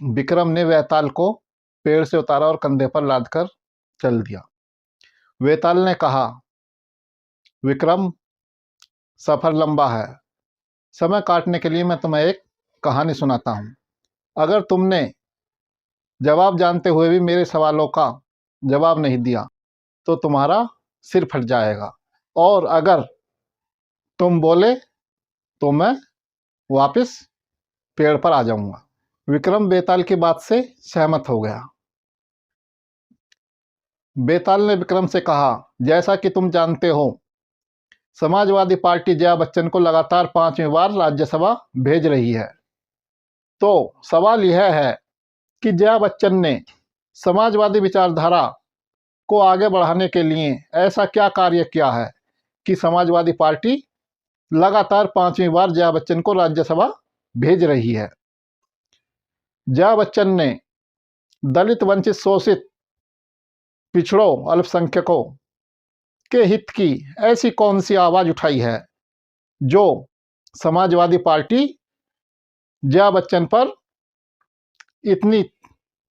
विक्रम ने वेताल को पेड़ से उतारा और कंधे पर लादकर चल दिया। वेताल ने कहा, विक्रम, सफ़र लंबा है। समय काटने के लिए मैं तुम्हें एक कहानी सुनाता हूँ। अगर तुमने जवाब जानते हुए भी मेरे सवालों का जवाब नहीं दिया तो तुम्हारा सिर फट जाएगा, और अगर तुम बोले तो मैं वापस पेड़ पर आ जाऊंगा। विक्रम बेताल की बात से सहमत हो गया। बेताल ने विक्रम से कहा, जैसा कि तुम जानते हो, समाजवादी पार्टी जया बच्चन को लगातार 5वीं बार राज्यसभा भेज रही है। तो सवाल यह है कि जया बच्चन ने समाजवादी विचारधारा को आगे बढ़ाने के लिए ऐसा क्या कार्य किया है कि समाजवादी पार्टी लगातार 5वीं बार जया बच्चन को राज्यसभा भेज रही है। जया बच्चन ने दलित, वंचित, शोषित, पिछड़ों, अल्पसंख्यकों के हित की ऐसी कौन सी आवाज़ उठाई है जो समाजवादी पार्टी जया बच्चन पर इतनी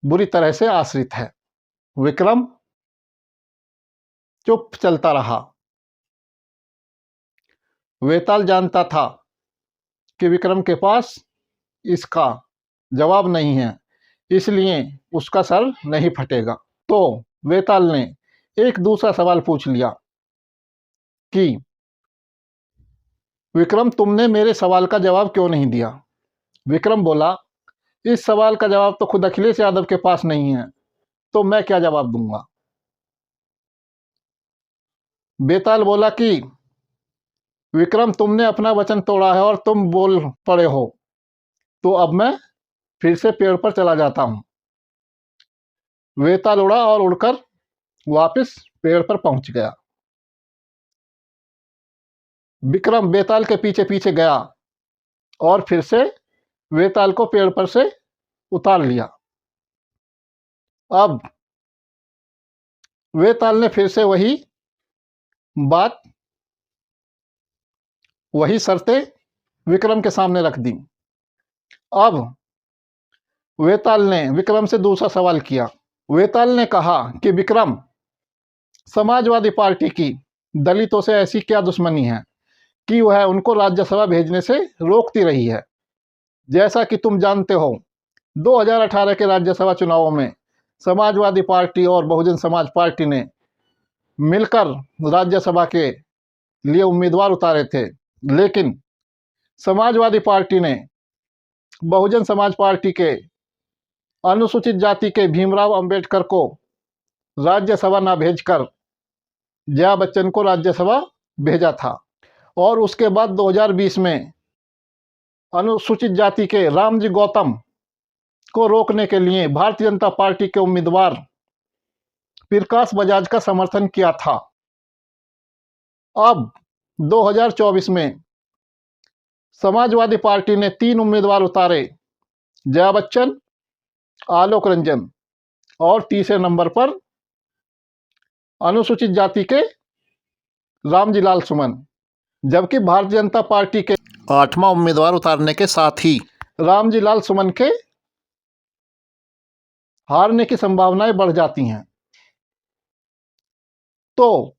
बुरी तरह से आश्रित है। विक्रम चुप चलता रहा। वेताल जानता था कि विक्रम के पास इसका जवाब नहीं है, इसलिए उसका सर नहीं फटेगा। तो वेताल ने एक दूसरा सवाल पूछ लिया कि विक्रम, तुमने मेरे सवाल का जवाब क्यों नहीं दिया? विक्रम बोला, इस सवाल का जवाब तो खुद अखिलेश यादव के पास नहीं है, तो मैं क्या जवाब दूंगा? बेताल बोला कि विक्रम, तुमने अपना वचन तोड़ा है और तुम बोल पड़े हो, तो अब मैं फिर से पेड़ पर चला जाता हूं। वेताल उड़ा और उड़कर वापस पेड़ पर पहुंच गया। विक्रम बेताल के पीछे पीछे गया और फिर से वेताल को पेड़ पर से उतार लिया। अब वेताल ने फिर से वही बात, वही शर्तें विक्रम के सामने रख दी। अब वेताल ने विक्रम से दूसरा सवाल किया। वेताल ने कहा कि विक्रम, समाजवादी पार्टी की दलितों से ऐसी क्या दुश्मनी है कि वह उनको राज्यसभा भेजने से रोकती रही है? जैसा कि तुम जानते हो, 2018 के राज्यसभा चुनावों में समाजवादी पार्टी और बहुजन समाज पार्टी ने मिलकर राज्यसभा के लिए उम्मीदवार उतारे थे, लेकिन समाजवादी पार्टी ने बहुजन समाज पार्टी के अनुसूचित जाति के भीमराव अंबेडकर को राज्यसभा न भेजकर जया बच्चन को राज्यसभा भेजा था। और उसके बाद 2020 में अनुसूचित जाति के रामजी गौतम को रोकने के लिए भारतीय जनता पार्टी के उम्मीदवार प्रकाश बजाज का समर्थन किया था। अब 2024 में समाजवादी पार्टी ने 3 उम्मीदवार उतारे, जया बच्चन, आलोक रंजन और तीसरे नंबर पर अनुसूचित जाति के रामजी लाल सुमन। जबकि भारतीय जनता पार्टी के 8वां उम्मीदवार उतारने के साथ ही रामजी लाल सुमन के हारने की संभावनाएं बढ़ जाती हैं। तो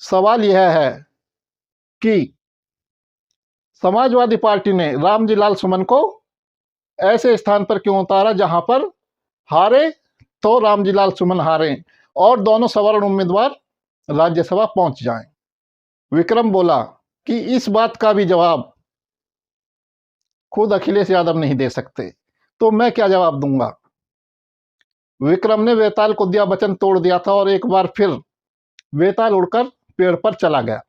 सवाल यह है कि समाजवादी पार्टी ने रामजी लाल सुमन को ऐसे स्थान पर क्यों उतारा जहां पर हारे तो रामजी लाल सुमन हारे और दोनों सवर्ण उम्मीदवार राज्यसभा पहुंच जाएं। विक्रम बोला कि इस बात का भी जवाब खुद अखिलेश यादव नहीं दे सकते, तो मैं क्या जवाब दूंगा? विक्रम ने वेताल को दिया वचन तोड़ दिया था और एक बार फिर वेताल उड़कर पेड़ पर चला गया।